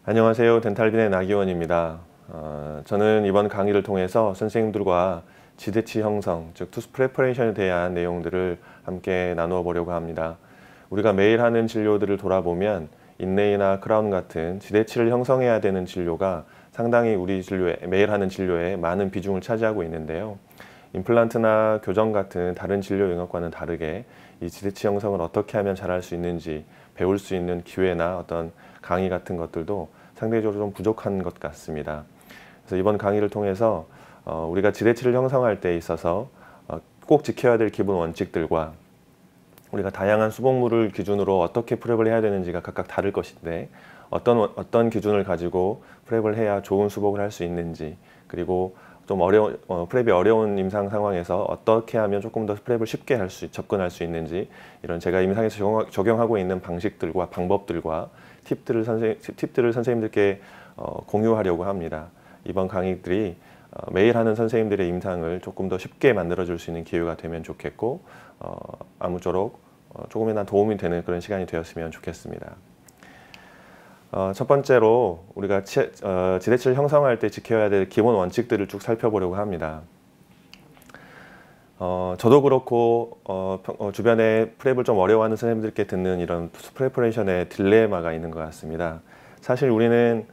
안녕하세요. 덴탈빈의 나기원입니다. 저는 이번 강의를 통해서 선생님들과 지대치 형성, 즉 투스 프레퍼레이션에 대한 내용들을 함께 나누어 보려고 합니다. 우리가 매일 하는 진료들을 돌아보면 인레이나 크라운 같은 지대치를 형성해야 되는 진료가 상당히 우리 진료에, 매일 하는 진료에 많은 비중을 차지하고 있는데요. 임플란트나 교정 같은 다른 진료 영역과는 다르게 이 지대치 형성을 어떻게 하면 잘할 수 있는지 배울 수 있는 기회나 어떤 강의 같은 것들도 상대적으로 좀 부족한 것 같습니다. 그래서 이번 강의를 통해서 우리가 지대치를 형성할 때 있어서 꼭 지켜야 될 기본 원칙들과 우리가 다양한 수복물을 기준으로 어떻게 프랩을 해야 되는지가 각각 다를 것인데 어떤 기준을 가지고 프랩을 해야 좋은 수복을 할 수 있는지, 그리고 좀 프랩이 어려운 임상 상황에서 어떻게 하면 조금 더 프랩을 쉽게 접근할 수 있는지, 이런 제가 임상에서 적용하고 있는 방식들과 방법들과 팁들을 선생님들께 공유하려고 합니다. 이번 강의들이 매일 하는 선생님들의 임상을 조금 더 쉽게 만들어줄 수 있는 기회가 되면 좋겠고, 아무쪼록 조금이나 도움이 되는 그런 시간이 되었으면 좋겠습니다. 첫 번째로 우리가 지대치를 형성할 때 지켜야 될 기본 원칙들을 쭉 살펴보려고 합니다. 저도 그렇고 주변에 프랩을 좀 어려워하는 선생님들께 듣는 이런 프레퍼레이션의 딜레마가 있는 것 같습니다. 사실 우리는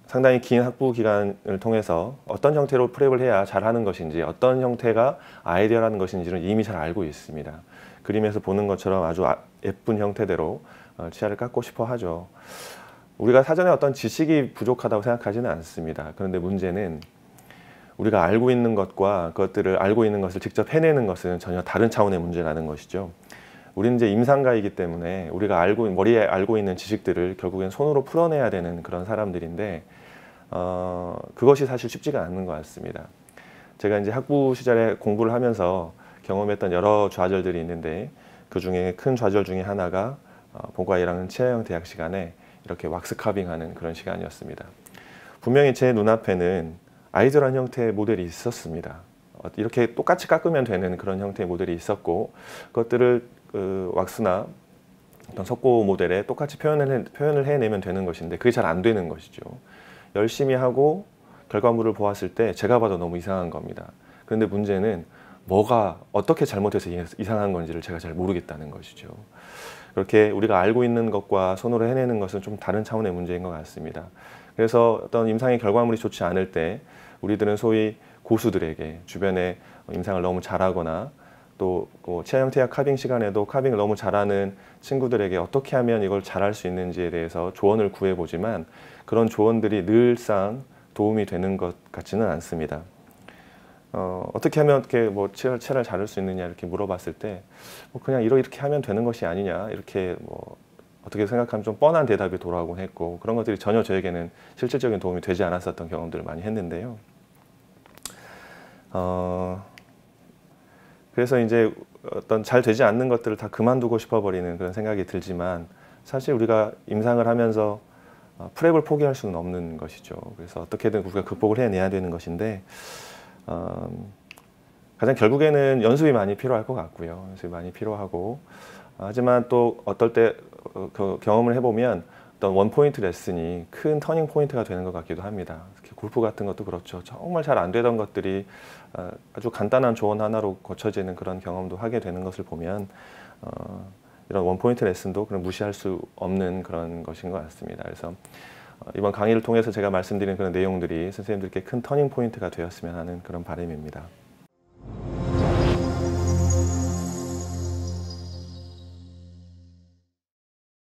상당히 긴 학부 기간을 통해서 어떤 형태로 프랩을 해야 잘하는 것인지, 어떤 형태가 아이디어라는 것인지를 이미 잘 알고 있습니다. 그림에서 보는 것처럼 아주 예쁜 형태대로 치아를 깎고 싶어 하죠. 우리가 사전에 어떤 지식이 부족하다고 생각하지는 않습니다. 그런데 문제는 우리가 알고 있는 것과 그것들을 알고 있는 것을 직접 해내는 것은 전혀 다른 차원의 문제라는 것이죠. 우리는 이제 임상가이기 때문에 우리가 머리에 알고 있는 지식들을 결국엔 손으로 풀어내야 되는 그런 사람들인데 그것이 사실 쉽지가 않는 것 같습니다. 제가 이제 학부 시절에 공부를 하면서 경험했던 여러 좌절들이 있는데, 그 중에 큰 좌절 중에 하나가 본과 1학년 치아형 대학 시간에 이렇게 왁스 카빙하는 그런 시간이었습니다. 분명히 제 눈앞에는 아이들한 형태의 모델이 있었습니다. 이렇게 똑같이 깎으면 되는 그런 형태의 모델이 있었고, 그것들을 왁스나 어떤 석고 모델에 똑같이 표현을 해내면 되는 것인데 그게 잘 안 되는 것이죠. 열심히 하고 결과물을 보았을 때 제가 봐도 너무 이상한 겁니다. 그런데 문제는 뭐가 어떻게 잘못해서 이상한 건지를 제가 잘 모르겠다는 것이죠. 그렇게 우리가 알고 있는 것과 손으로 해내는 것은 좀 다른 차원의 문제인 것 같습니다. 그래서 어떤 임상의 결과물이 좋지 않을 때 우리들은 소위 고수들에게, 주변에 임상을 너무 잘하거나 또 치아형 태학 카빙 시간에도 카빙을 너무 잘하는 친구들에게 어떻게 하면 이걸 잘할 수 있는지에 대해서 조언을 구해보지만 그런 조언들이 늘상 도움이 되는 것 같지는 않습니다. 어떻게 하면 어떻게 치아를 자를 수 있느냐 이렇게 물어봤을 때 그냥 이렇게 하면 되는 것이 아니냐, 이렇게 어떻게 생각하면 좀 뻔한 대답이 돌아오곤 했고, 그런 것들이 전혀 저에게는 실질적인 도움이 되지 않았었던 경험들을 많이 했는데요. 그래서 이제 어떤 잘 되지 않는 것들을 다 그만두고 싶어버리는 그런 생각이 들지만, 사실 우리가 임상을 하면서 프랩을 포기할 수는 없는 것이죠. 그래서 어떻게든 우리가 극복을 해내야 되는 것인데, 가장 결국에는 연습이 많이 필요할 것 같고요. 연습이 많이 필요하고, 하지만 또 어떨 때 경험을 해보면 어떤 원포인트 레슨이 큰 터닝 포인트가 되는 것 같기도 합니다. 특히 골프 같은 것도 그렇죠. 정말 잘 안 되던 것들이 아주 간단한 조언 하나로 고쳐지는 그런 경험도 하게 되는 것을 보면 이런 원포인트 레슨도 그런 무시할 수 없는 그런 것인 것 같습니다. 그래서 이번 강의를 통해서 제가 말씀드린 그런 내용들이 선생님들께 큰 터닝 포인트가 되었으면 하는 그런 바람입니다.